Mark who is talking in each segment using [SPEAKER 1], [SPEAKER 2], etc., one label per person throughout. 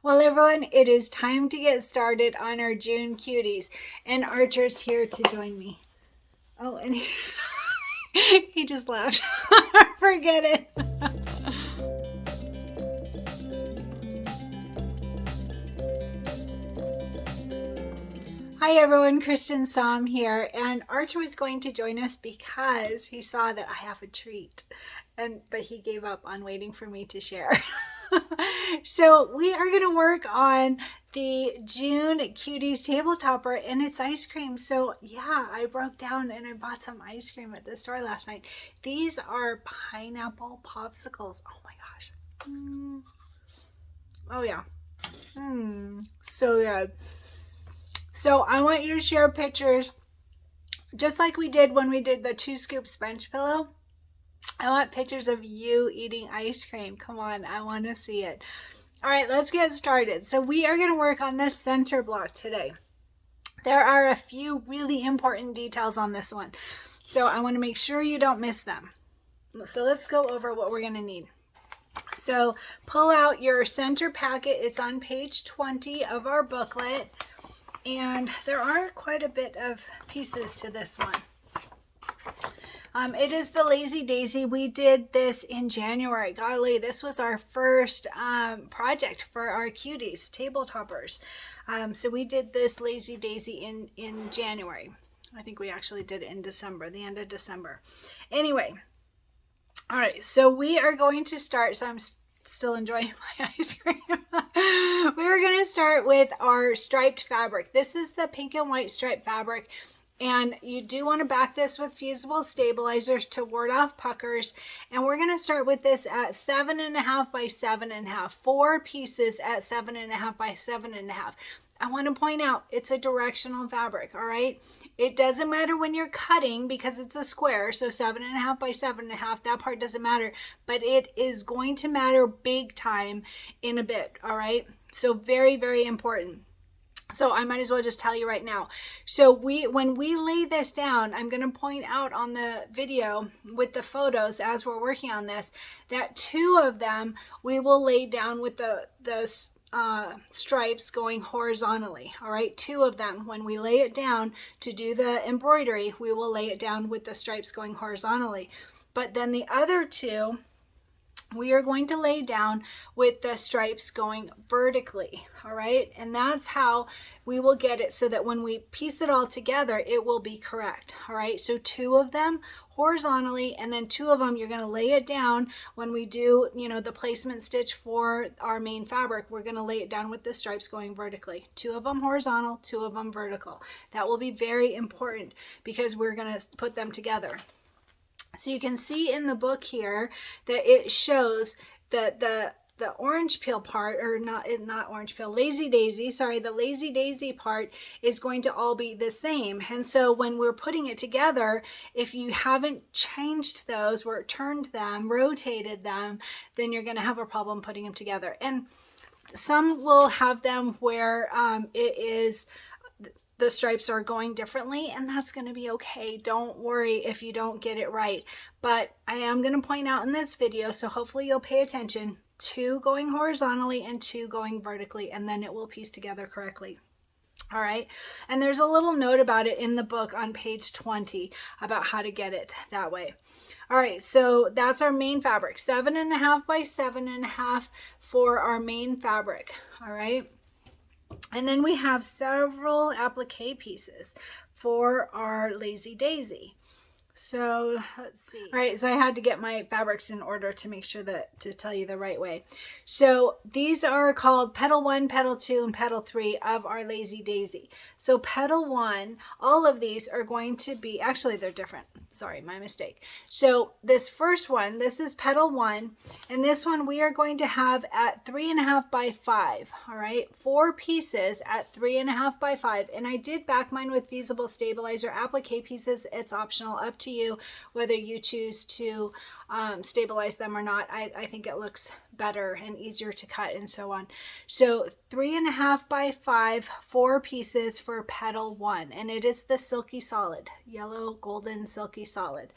[SPEAKER 1] Well, everyone, it is time to get started on our June cuties, and Archer's here to join me. Oh, and he just laughed. Forget it. Hi everyone, Cristin Som here, and Archer was going to join us because he saw that I have a treat, but he gave up on waiting for me to share. So we are going to work on the June Cuties table topper, and it's ice cream. So yeah, I broke down and I bought some ice cream at the store last night. These are pineapple popsicles. Oh my gosh. Oh yeah. So good. So I want you to share pictures just like we did when we did the 2 scoops bench pillow. I want pictures of you eating ice cream. Come on, I want to see it. All right, let's get started. So we are going to work on this center block today. There are a few really important details on this one, so I want to make sure you don't miss them. So let's go over what we're going to need. So pull out your center packet. It's on page 20 of our booklet, and there are quite a bit of pieces to this one. It is the Lazy Daisy. We did this in January. Golly, this was our first project for our Cuties table toppers. So we did this Lazy Daisy in January. I think we actually did it in December, the end of December. Anyway, all right, so we are going to start. So I'm still enjoying my ice cream. We're going to start with our striped fabric. This is the pink and white striped fabric. And you do want to back this with fusible stabilizers to ward off puckers. And we're going to start with this at 7.5 by 7.5, 4 pieces at 7.5 by 7.5. I want to point out it's a directional fabric, all right? It doesn't matter when you're cutting because it's a square, so 7.5 by 7.5, that part doesn't matter, but it is going to matter big time in a bit, all right? So very, very important. So I might as well just tell you right now. So when we lay this down, I'm going to point out on the video with the photos as we're working on this, that 2 of them we will lay down with the stripes going horizontally. All right, 2 of them. When we lay it down to do the embroidery, we will lay it down with the stripes going horizontally. But then the other 2, we are going to lay down with the stripes going vertically, all right? And that's how we will get it so that when we piece it all together, it will be correct, all right? So 2 of them horizontally, and then 2 of them, you're gonna lay it down when we do, the placement stitch for our main fabric, we're gonna lay it down with the stripes going vertically. 2 of them horizontal, 2 of them vertical. That will be very important because we're gonna put them together. So you can see in the book here that it shows that the orange peel part, or not orange peel, Lazy Daisy, sorry, the Lazy Daisy part is going to all be the same. And so when we're putting it together, if you haven't changed those, or turned them, rotated them, then you're going to have a problem putting them together. And some will have them where the stripes are going differently, and that's going to be okay. Don't worry if you don't get it right. But I am going to point out in this video, so hopefully you'll pay attention, 2 going horizontally and 2 going vertically, and then it will piece together correctly. All right, and there's a little note about it in the book on page 20 about how to get it that way. All right, so that's our main fabric, 7.5 by 7.5 for our main fabric. All right. And then we have several applique pieces for our Lazy Daisy. So let's see. All right, so I had to get my fabrics in order to make sure to tell you the right way. So these are called petal 1, petal 2, and petal 3 of our Lazy Daisy. So petal 1, all of these are going to be, actually they're different. Sorry, my mistake. So this first one, this is petal 1, and this one we are going to have at 3.5 by 5. All right, 4 pieces at 3.5 by 5. And I did back mine with fusible stabilizer applique pieces. It's optional, up to you whether you choose to stabilize them or not. I think it looks better and easier to cut and so on. So 3.5 by 5, 4 pieces for petal 1, and it is the silky solid, yellow golden silky solid.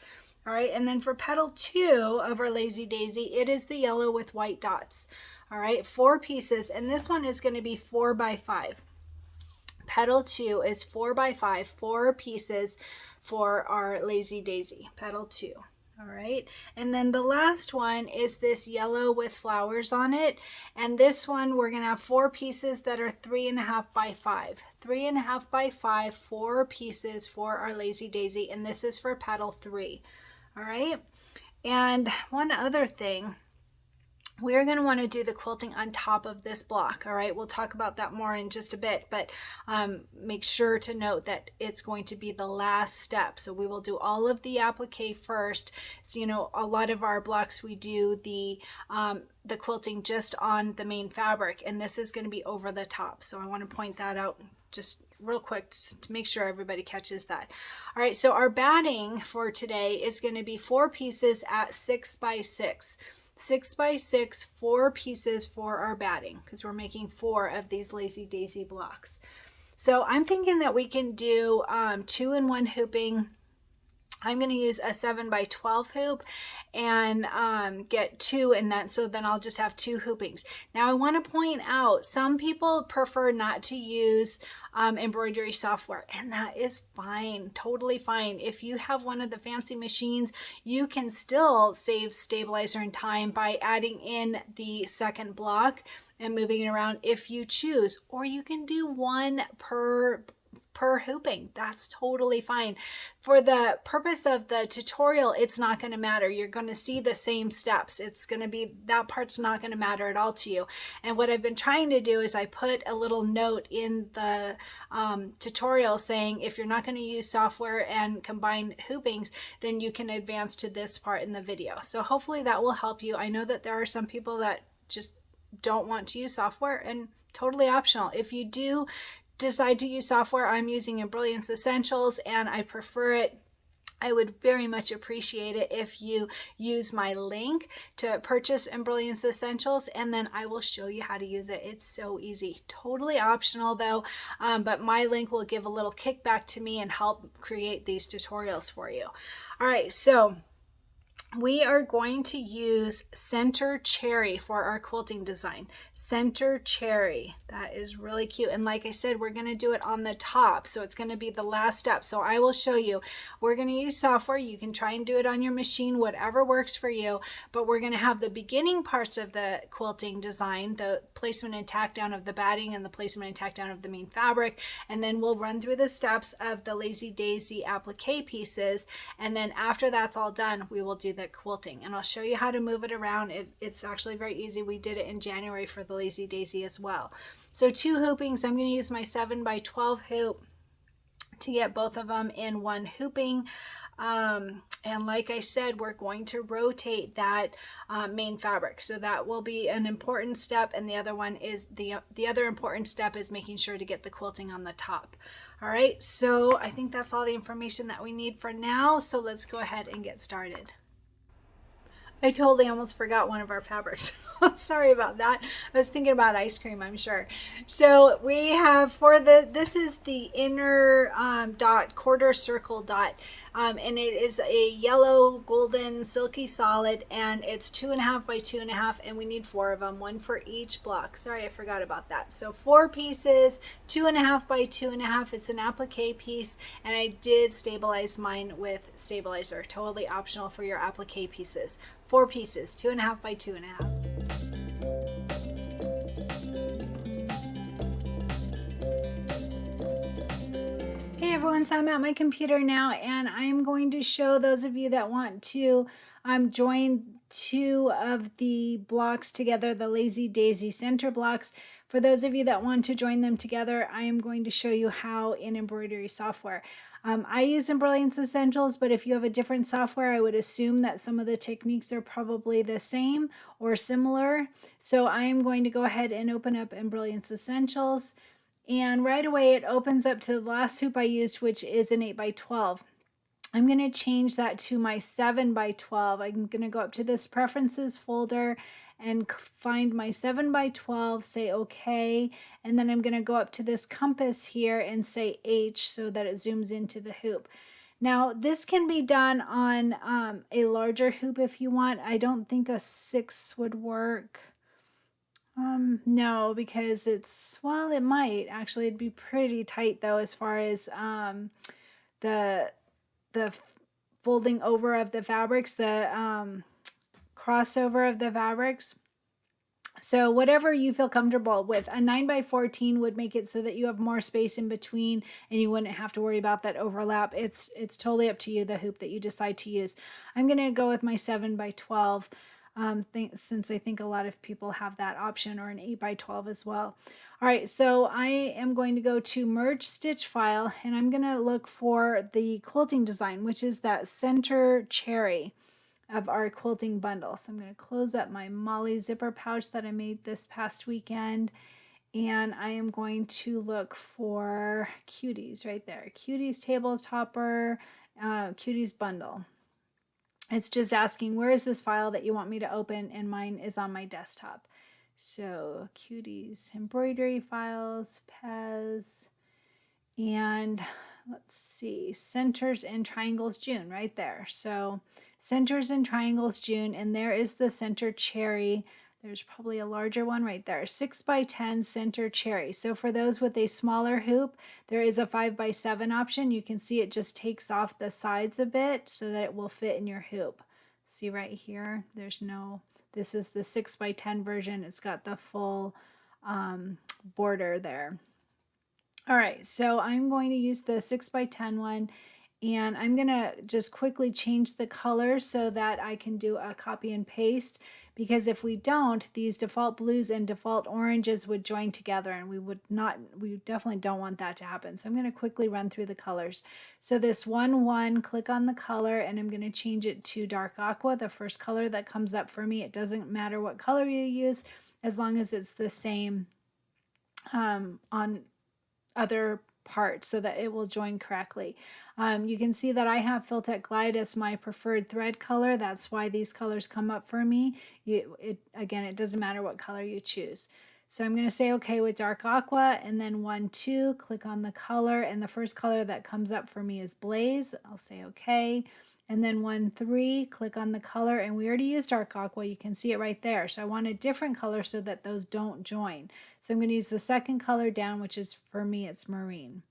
[SPEAKER 1] All right, and then for petal 2 of our Lazy Daisy, it is the yellow with white dots. All right, 4 pieces, and this one is going to be 4 by 5. Petal 2 is 4 by 5, 4 pieces for our Lazy Daisy, petal 2. All right, and then the last one is this yellow with flowers on it, and this one we're gonna have 4 pieces that are 3.5 by 5. 3.5 by 5, 4 pieces for our Lazy Daisy, and this is for petal 3. All right, and one other thing, we're going to want to do the quilting on top of this block. All right, we'll talk about that more in just a bit, but make sure to note that it's going to be the last step. So we will do all of the applique first. So, you know, a lot of our blocks, we do the quilting just on the main fabric, and this is going to be over the top. So I want to point that out just real quick to make sure everybody catches that. All right, so our batting for today is going to be 4 pieces at 6 by 6. 6 by 6, 4 pieces for our batting, because we're making 4 of these Lazy Daisy blocks. So I'm thinking that we can do 2-in-1 hooping. I'm going to use a 7 by 12 hoop and get 2 in that, so then I'll just have 2 hoopings. Now I want to point out, some people prefer not to use embroidery software, and that is fine, totally fine. If you have one of the fancy machines, you can still save stabilizer and time by adding in the second block and moving it around if you choose, or you can do 1 per hooping. That's totally fine. For the purpose of the tutorial, it's not going to matter. You're going to see the same steps. It's going to be, that part's not going to matter at all to you. And what I've been trying to do is I put a little note in the tutorial saying, if you're not going to use software and combine hoopings, then you can advance to this part in the video. So hopefully that will help you. I know that there are some people that just don't want to use software, and totally optional. If you do decide to use software, I'm using Embellishment Essentials and I prefer it. I would very much appreciate it if you use my link to purchase Embellishment Essentials, and then I will show you how to use it. It's so easy. Totally optional though, but my link will give a little kickback to me and help create these tutorials for you. All right, so we are going to use Center Cherry for our quilting design. Center Cherry, that is really cute. And like I said, we're going to do it on the top, so it's going to be the last step. So I will show you. We're going to use software. You can try and do it on your machine, whatever works for you, but we're going to have the beginning parts of the quilting design, the placement and tack down of the batting and the placement and tack down of the main fabric, and then we'll run through the steps of the Lazy Daisy applique pieces, and then after that's all done, we will do the quilting, and I'll show you how to move it around. It's actually very easy. We did it in January for the Lazy Daisy as well. So 2 hoopings. I'm going to use my 7 by 12 hoop to get both of them in 1 hooping. And like I said, we're going to rotate that main fabric. So that will be an important step. And the other one is the other important step is making sure to get the quilting on the top. All right. So I think that's all the information that we need for now. So let's go ahead and get started. I totally almost forgot one of our fabrics. Sorry about that. I was thinking about ice cream, I'm sure. So we have this is the inner dot, quarter circle dot, and it is a yellow golden silky solid, and it's 2.5 by 2.5, and we need 4 of them, 1 for each block. Sorry, I forgot about that. So 4 pieces, 2.5 by 2.5. It's an applique piece, and I did stabilize mine with stabilizer. Totally optional for your applique pieces. 4 pieces, 2.5 by 2.5. Hey everyone, so I'm at my computer now, and I'm going to show those of you that want to join 2 of the blocks together, the Lazy Daisy center blocks. For those of you that want to join them together, I am going to show you how in embroidery software. I use Embellishment Essentials, but if you have a different software, I would assume that some of the techniques are probably the same or similar. So I am going to go ahead and open up Embellishment Essentials. And right away, it opens up to the last hoop I used, which is an 8 by 12. I'm going to change that to my 7 by 12. I'm going to go up to this Preferences folder and find my 7 by 12, say OK, and then I'm going to go up to this compass here and say H so that it zooms into the hoop. Now this can be done on a larger hoop if you want. I don't think a 6 would work. No, because well, it might actually. It'd be pretty tight though, as far as the the folding over of the fabrics, the crossover of the fabrics. So whatever you feel comfortable with. A 9x14 would make it so that you have more space in between and you wouldn't have to worry about that overlap. It's totally up to you, the hoop that you decide to use. I'm going to go with my 7x12 since I think a lot of people have that option, or an 8x12 as well. All right, so I am going to go to merge stitch file, and I'm going to look for the quilting design, which is that center cherry of our quilting bundle. So I'm going to close up my Molly zipper pouch that I made this past weekend, and I am going to look for Cuties right there. Cuties table topper, Cuties bundle. It's just asking, where is this file that you want me to open, and mine is on my desktop. So Cuties embroidery files, Pez, and let's see, centers and triangles June right there. So centers and triangles June, and there is the center cherry. There's probably a larger one right there, 6x10 center cherry. So for those with a smaller hoop, there is a 5x7 option. You can see it just takes off the sides a bit so that it will fit in your hoop. See right here, this is the 6x10 version. It's got the full border there. All right, so I'm going to use the 6x10 one, and I'm gonna just quickly change the colors so that I can do a copy and paste, because if we don't, these default blues and default oranges would join together, and we definitely don't want that to happen. So I'm gonna quickly run through the colors. So this 1-1, click on the color, and I'm gonna change it to dark aqua, the first color that comes up for me. It doesn't matter what color you use, as long as it's the same on other parts so that it will join correctly. You can see that I have Filtech Glide as my preferred thread color. That's why these colors come up for me. Again, it doesn't matter what color you choose. So I'm going to say okay with dark aqua, and then 1-2, click on the color, and the first color that comes up for me is Blaze. I'll say okay. And then 1-3, click on the color, and we already used dark aqua. You can see it right there. So I want a different color so that those don't join. So I'm going to use the second color down, which is, for me, it's Marine.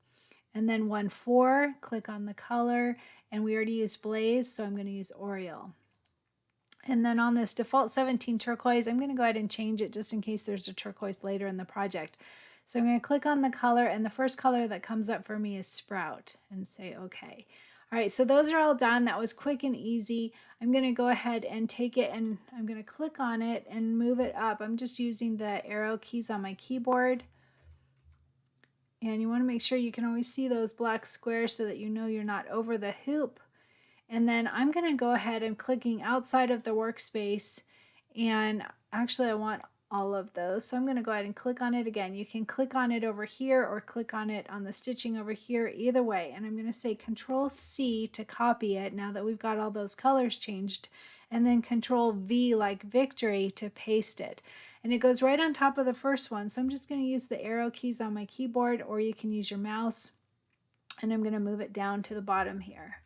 [SPEAKER 1] And then 1-4, click on the color, and we already used Blaze, so I'm going to use Oriole. And then on this default 17 turquoise, I'm going to go ahead and change it just in case there's a turquoise later in the project. So I'm going to click on the color, and the first color that comes up for me is Sprout, and say okay. All right, so those are all done. That was quick and easy. I'm going to go ahead and take it, and I'm going to click on it and move it up. I'm just using the arrow keys on my keyboard. And you want to make sure you can always see those black squares so that you know you're not over the hoop. And then I'm going to go ahead and clicking outside of the workspace, and actually I want all of those. So I'm going to go ahead and click on it again. You can click on it over here or click on it on the stitching over here, either way. And I'm going to say Control C to copy it now that we've got all those colors changed, and then Control V like victory to paste it. And it goes right on top of the first one. So I'm just going to use the arrow keys on my keyboard, or you can use your mouse, and I'm going to move it down to the bottom here.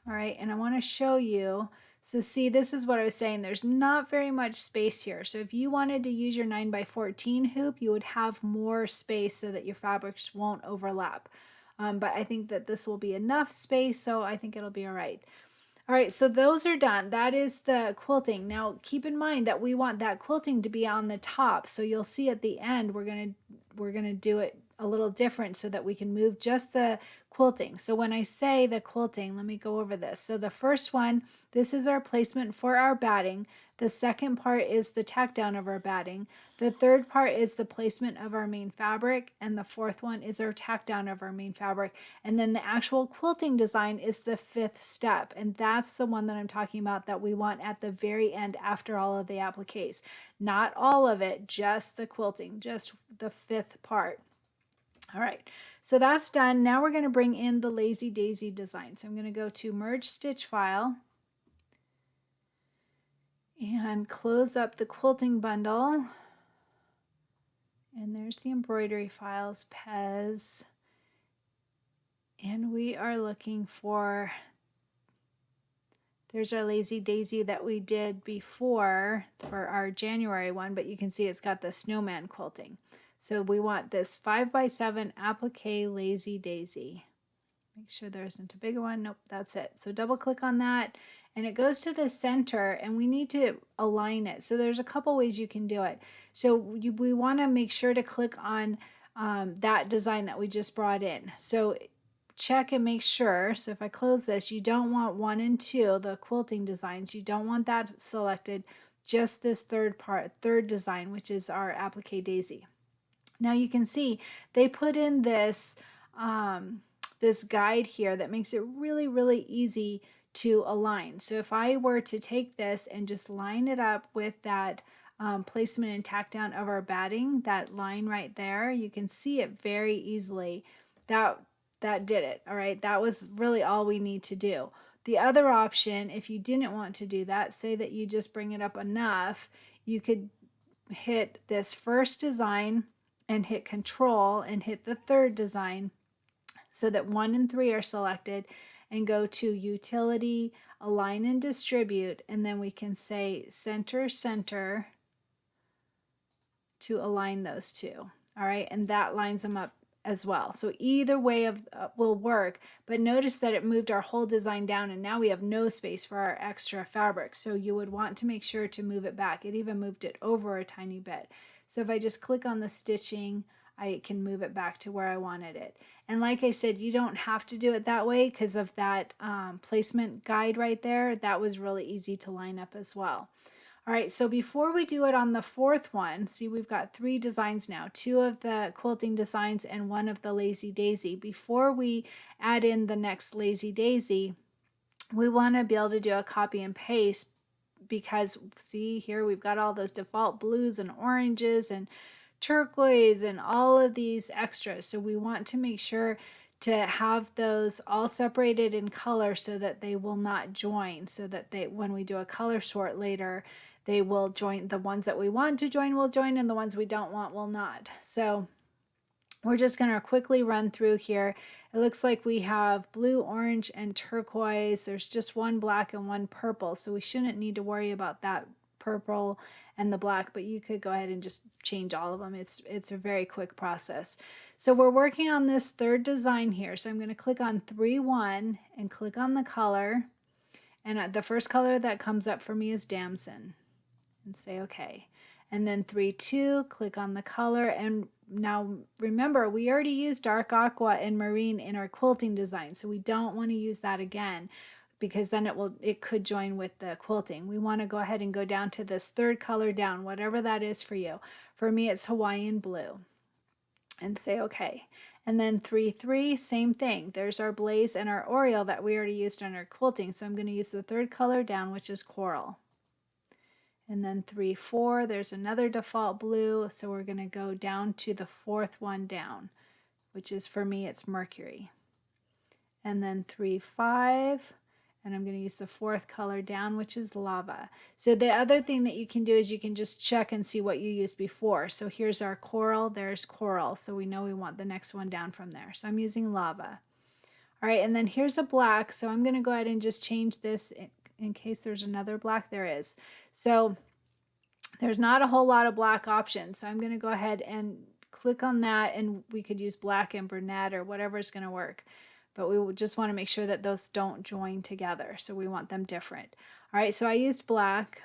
[SPEAKER 1] All right, and I want to show you. So see, this is what I was saying. There's not very much space here. So if you wanted to use your 9x14 hoop, you would have more space so that your fabrics won't overlap. But I think that this will be enough space, so I think it'll be all right. All right, so those are done. That is the quilting. Now keep in mind that we want that quilting to be on the top. So you'll see at the end we're gonna do it a little different so that we can move just the quilting. So when I say the quilting, let me go over this. So the first one, this is our placement for our batting. The second part is the tack down of our batting. The third part is the placement of our main fabric, and the fourth one is our tack down of our main fabric. And then the actual quilting design is the fifth step, and that's the one that I'm talking about that we want at the very end after all of the appliques. Not all of it, just the quilting, just the fifth part. All right, so that's done. Now we're going to bring in the Lazy Daisy design. So I'm going to go to Merge Stitch File and close up the quilting bundle. And there's the embroidery files, Pez. And we are looking for There's our Lazy Daisy that we did before for our January one, but you can see it's got the snowman quilting. So we want this 5x7 applique Lazy Daisy. Make sure there isn't a bigger one. Nope, that's it. So double click on that and it goes to the center and we need to align it. So there's a couple ways you can do it. So we want to make sure to click on that design that we just brought in. So check and make sure. So if I close this, you don't want 1 and 2, the quilting designs. You don't want that selected, just this third design, which is our applique daisy. Now you can see they put in this, this guide here that makes it really, really easy to align. So if I were to take this and just line it up with that placement and tack down of our batting, that line right there, you can see it very easily. That did it. All right, that was really all we need to do. The other option, if you didn't want to do that, say that you just bring it up enough, you could hit this first design and hit Control and hit the third design so that 1 and 3 are selected, and go to Utility, Align and Distribute, and then we can say Center, Center to align those two. All right, and that lines them up as well. So either way will work, but notice that it moved our whole design down and now we have no space for our extra fabric. So you would want to make sure to move it back. It even moved it over a tiny bit. So if I just click on the stitching, I can move it back to where I wanted it. And like I said, you don't have to do it that way because of that placement guide right there. That was really easy to line up as well. All right, so before we do it on the fourth one, see we've got 3 designs now, 2 of the quilting designs and 1 of the Lazy Daisy. Before we add in the next Lazy Daisy, we want to be able to do a copy and paste because see here we've got all those default blues and oranges and turquoise and all of these extras. So we want to make sure to have those all separated in color so that they will not join, so that they, when we do a color sort later, they will join. The ones that we want to join will join and the ones we don't want will not. So we're just going to quickly run through here. It looks like we have blue, orange, and turquoise. There's just 1 black and 1 purple, so we shouldn't need to worry about that purple and the black, but you could go ahead and just change all of them. It's a very quick process. So we're working on this third design here. So I'm going to click on 3-1 and click on the color. And the first color that comes up for me is Damson. And say okay. And then 3-2, click on the color. And now remember, we already used dark aqua and marine in our quilting design, so we don't want to use that again because then it could join with the quilting. We want to go ahead and go down to this third color down, whatever that is for you. For me, it's Hawaiian blue. And say okay. And then 3-3, same thing. There's our blaze and our Oriole that we already used on our quilting. So I'm going to use the third color down, which is coral. And then 3-4, there's another default blue. So we're going to go down to the 4th one down, which is for me, it's Mercury. And then 3-5, and I'm going to use the 4th color down, which is Lava. So the other thing that you can do is you can just check and see what you used before. So here's our coral, there's coral. So we know we want the next one down from there. So I'm using Lava. All right, and then here's a black. So I'm going to go ahead and just change this in case there's another black. There is. So there's not a whole lot of black options. So I'm going to go ahead and click on that, and we could use black and brunette or whatever is going to work. But we will just want to make sure that those don't join together. So we want them different. All right, so I used black.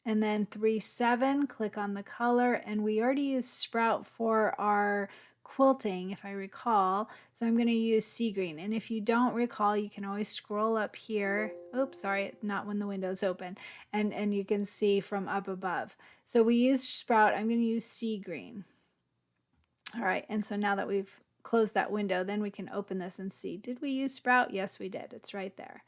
[SPEAKER 1] And then 3-7, click on the color. And we already used Sprout for our quilting, if I recall. So I'm going to use sea green. And if you don't recall, you can always scroll up here. Oops, sorry, not when the window's open. And you can see from up above. So we used Sprout. I'm going to use sea green. All right, and so now that we've close that window, then we can open this and see, did we use Sprout? Yes, we did. It's right there.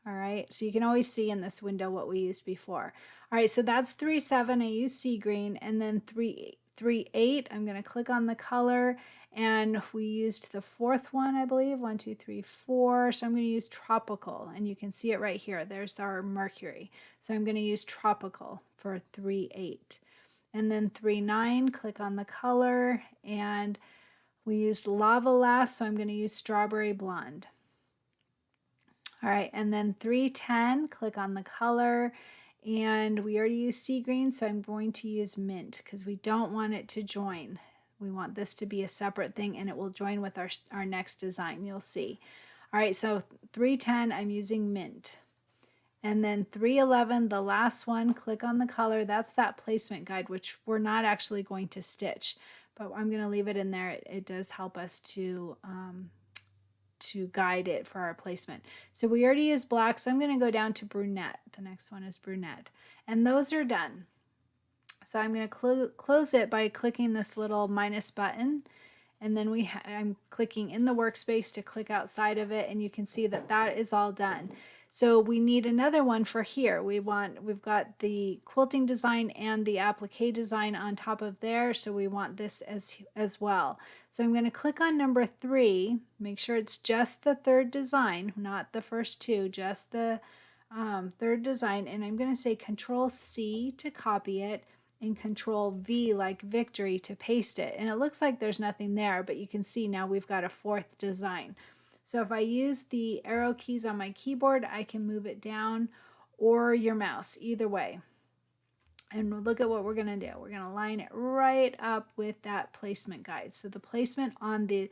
[SPEAKER 1] All right, so you can always see in this window what we used before. All right, so that's 3-7. I used sea green, and then 3-8. I'm going to click on the color, and we used the 4th one, I believe. 1, 2, 3, 4. So I'm going to use tropical, and you can see it right here. There's our Mercury. So I'm going to use tropical for 3-8. And then 3-9, click on the color, and we used Lava last, so I'm going to use Strawberry Blonde. All right, and then 310, click on the color, and we already used sea green, so I'm going to use mint because we don't want it to join. We want this to be a separate thing, and it will join with our next design, you'll see. All right, so 310, I'm using mint. And then 311, the last one, click on the color. That's that placement guide, which we're not actually going to stitch, but I'm going to leave it in there. It does help us to guide it for our placement. So we already used black, so I'm going to go down to brunette. The next one is brunette. And those are done. So I'm going to close it by clicking this little minus button. And then I'm clicking in the workspace to click outside of it, and you can see that that is all done. So we need another one for here. We've got the quilting design and the applique design on top of there, so we want this as well. So I'm going to click on number 3, make sure it's just the third design, not the first two, just the third design, and I'm going to say Control C to copy it, and Control V like victory to paste it. And it looks like there's nothing there, but you can see now we've got a fourth design. So if I use the arrow keys on my keyboard, I can move it down, or your mouse, either way. And look at what we're going to do. We're going to line it right up with that placement guide. So the placement on the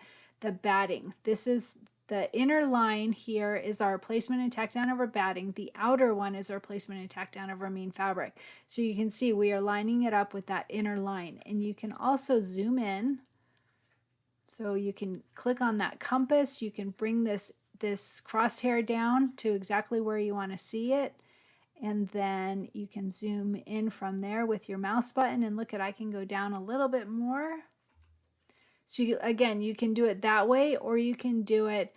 [SPEAKER 1] batting, this is the inner line here is our placement and tack down of our batting. The outer one is our placement and tack down of our main fabric. So you can see we are lining it up with that inner line. And you can also zoom in. So you can click on that compass. You can bring this crosshair down to exactly where you want to see it. And then you can zoom in from there with your mouse button. And look at, I can go down a little bit more. So again, you can do it that way, or you can do it,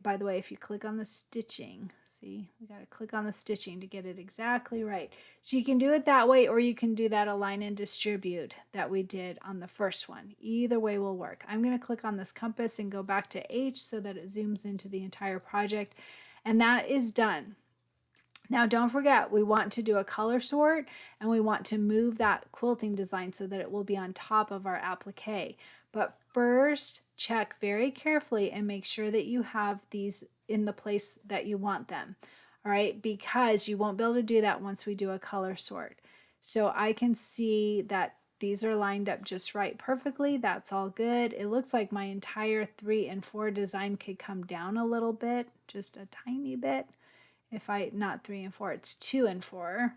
[SPEAKER 1] by the way, if you click on the stitching, see, we got to click on the stitching to get it exactly right. So you can do it that way, or you can do that align and distribute that we did on the first one. Either way will work. I'm going to click on this compass and go back to H so that it zooms into the entire project. And that is done. Now don't forget, we want to do a color sort, and we want to move that quilting design so that it will be on top of our applique. But first, check very carefully and make sure that you have these in the place that you want them. All right, because you won't be able to do that once we do a color sort. So I can see that these are lined up just right perfectly. That's all good. It looks like my entire 3 and 4 design could come down a little bit, just a tiny bit. If not 3 and 4, it's 2 and 4,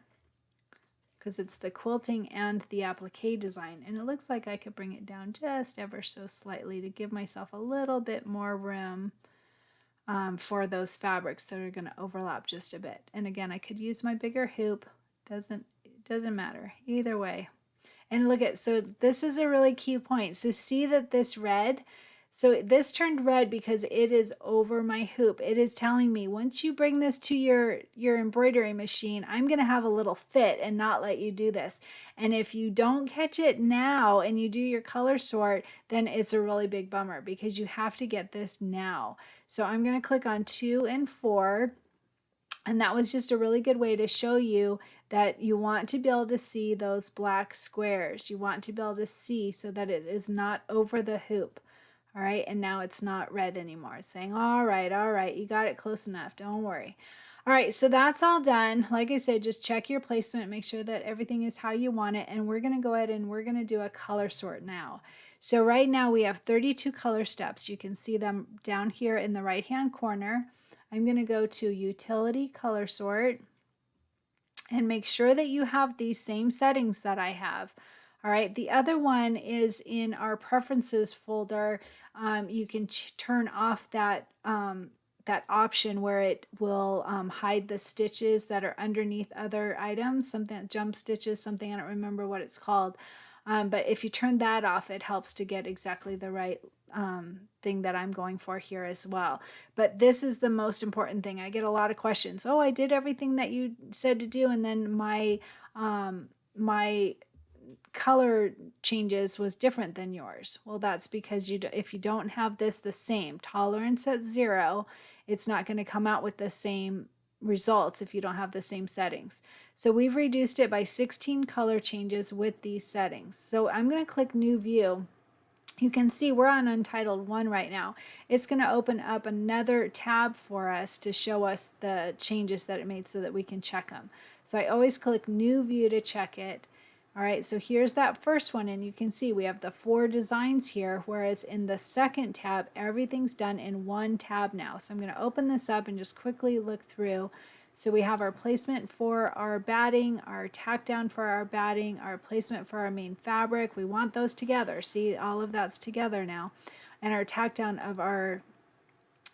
[SPEAKER 1] because it's the quilting and the applique design. And it looks like I could bring it down just ever so slightly to give myself a little bit more room for those fabrics that are going to overlap just a bit. And again, I could use my bigger hoop. It doesn't matter either way. And look at, so this is a really key point. So see that this red, so this turned red because it is over my hoop. It is telling me once you bring this to your embroidery machine, I'm going to have a little fit and not let you do this. And if you don't catch it now and you do your color sort, then it's a really big bummer because you have to get this now. So I'm going to click on 2 and 4. And that was just a really good way to show you that you want to be able to see those black squares. You want to be able to see so that it is not over the hoop. All right, and now it's not red anymore. It's saying, all right, you got it close enough. Don't worry. All right, so that's all done. Like I said, just check your placement, make sure that everything is how you want it. And we're going to go ahead and we're going to do a color sort now. So right now we have 32 color steps. You can see them down here in the right-hand corner. I'm going to go to Utility Color Sort and make sure that you have these same settings that I have. All right, the other one is in our Preferences folder. You can turn off that that option where it will hide the stitches that are underneath other items, something jump stitches, something, I don't remember what it's called. But if you turn that off, it helps to get exactly the right thing that I'm going for here as well. But this is the most important thing. I get a lot of questions. Oh, I did everything that you said to do, and then my color changes was different than yours. Well, that's because if you don't have this the same tolerance at 0, it's not going to come out with the same results if you don't have the same settings. So we've reduced it by 16 color changes with these settings. So I'm going to click New View, you can see we're on Untitled 1 right now. It's going to open up another tab for us to show us the changes that it made so that we can check them. So I always click New View to check it. All right, so here's that first one, and you can see we have the 4 designs here, whereas in the second tab, everything's done in one tab now. So I'm going to open this up and just quickly look through. So we have our placement for our batting, our tack down for our batting, our placement for our main fabric. We want those together. See, all of that's together now. And our tack down of our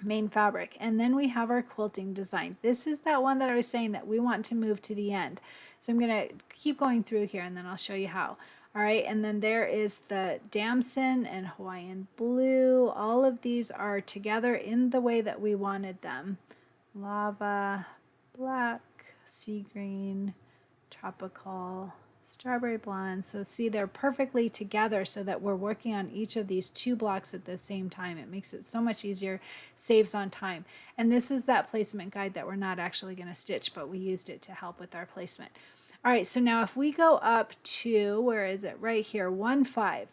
[SPEAKER 1] main fabric. And then we have our quilting design. This is that one that I was saying that we want to move to the end. So I'm going to keep going through here and then I'll show you how. All right, and then there is the damson and Hawaiian blue. All of these are together in the way that we wanted them. Lava, black, sea green, tropical, strawberry blonde. So see, they're perfectly together so that we're working on each of these 2 blocks at the same time. It makes it so much easier, saves on time. And this is that placement guide that we're not actually going to stitch, but we used it to help with our placement. All right, so now if we go up to, where is it? Right here, 1-5.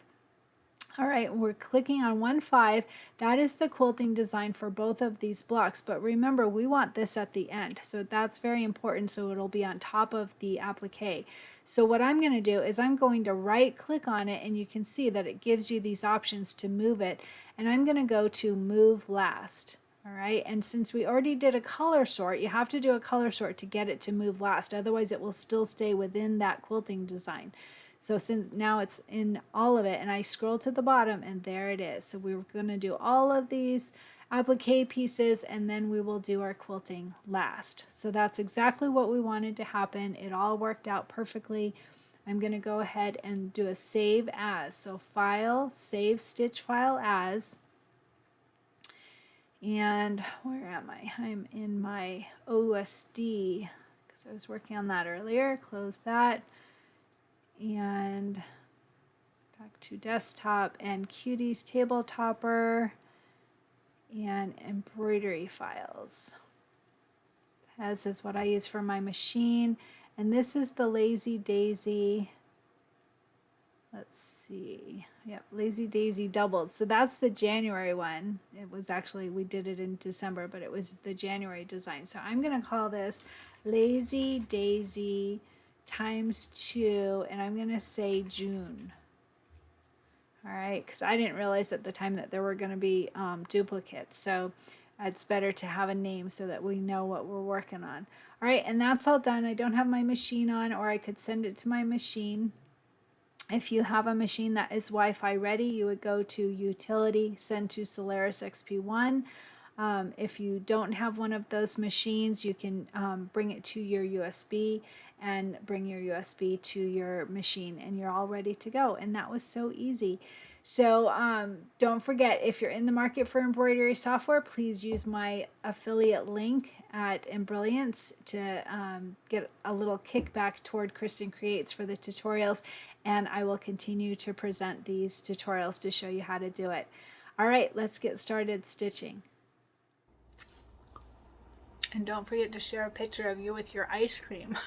[SPEAKER 1] All right, we're clicking on 1-5. That is the quilting design for both of these blocks. But remember, we want this at the end. So that's very important. So it'll be on top of the applique. So what I'm going to do is I'm going to right click on it, and you can see that it gives you these options to move it. And I'm going to go to Move Last. All right, and since we already did a color sort, you have to do a color sort to get it to move last. Otherwise, it will still stay within that quilting design. So since now it's in all of it, and I scroll to the bottom and there it is. So we're going to do all of these applique pieces and then we will do our quilting last. So that's exactly what we wanted to happen. It all worked out perfectly. I'm going to go ahead and do a save as. So File, Save Stitch File As. And where am I? I'm in my OSD because I was working on that earlier. Close that. And back to desktop and Cuties table topper and embroidery files. As is what I use for my machine. And this is the Lazy Daisy. Let's see. Yep, Lazy Daisy doubled. So that's the January one. It was actually, we did it in December, but it was the January design. So I'm going to call this Lazy Daisy ×2, and I'm going to say June. All right, because I didn't realize at the time that there were going to be duplicates. So it's better to have a name so that we know what we're working on. All right, and that's all done. I don't have my machine on, or I could send it to my machine. If you have a machine that is Wi-Fi ready, you would go to Utility, Send to Solaris XP1. If you don't have one of those machines, you can bring it to your USB and bring your USB to your machine and you're all ready to go. And that was so easy. So don't forget, if you're in the market for embroidery software, please use my affiliate link at Embrilliance to get a little kickback toward Cristin Creates for the tutorials. And I will continue to present these tutorials to show you how to do it. All right, let's get started stitching. And don't forget to share a picture of you with your ice cream.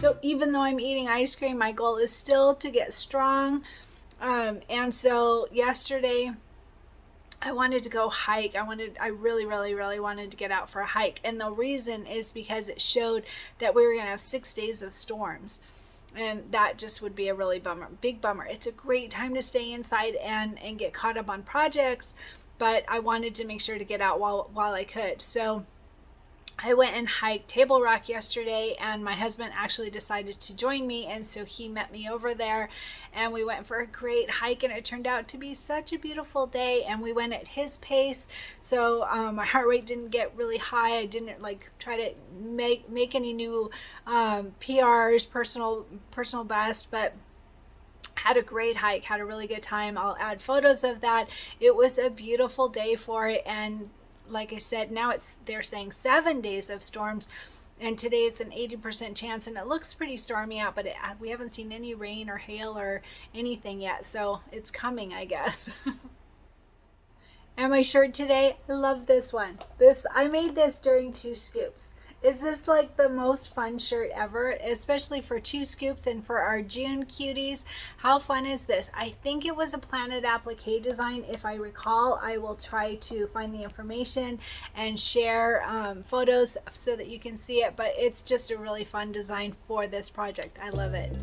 [SPEAKER 1] So even though I'm eating ice cream, my goal is still to get strong. And so yesterday I wanted to go hike. I really, really, really wanted to get out for a hike. And the reason is because it showed that we were going to have 6 days of storms. And that just would be a really big bummer. It's a great time to stay inside and get caught up on projects, but I wanted to make sure to get out while I could. So I went and hiked Table Rock yesterday, and my husband actually decided to join me, and so he met me over there, and we went for a great hike, and it turned out to be such a beautiful day, and we went at his pace, so my heart rate didn't get really high. I didn't like try to make any new PRs, personal best, but had a great hike, had a really good time. I'll add photos of that. It was a beautiful day for it, and like I said, now they're saying 7 days of storms, and today it's an 80% chance, and it looks pretty stormy out, but we haven't seen any rain or hail or anything yet, so it's coming, I guess. And my shirt today, I love this one. I made this during 2 Scoops. Is this like the most fun shirt ever, especially for 2 Scoops and for our June Cuties? How fun is this? I think it was a Planet Applique design. If I recall, I will try to find the information and share photos so that you can see it, but it's just a really fun design for this project. I love it.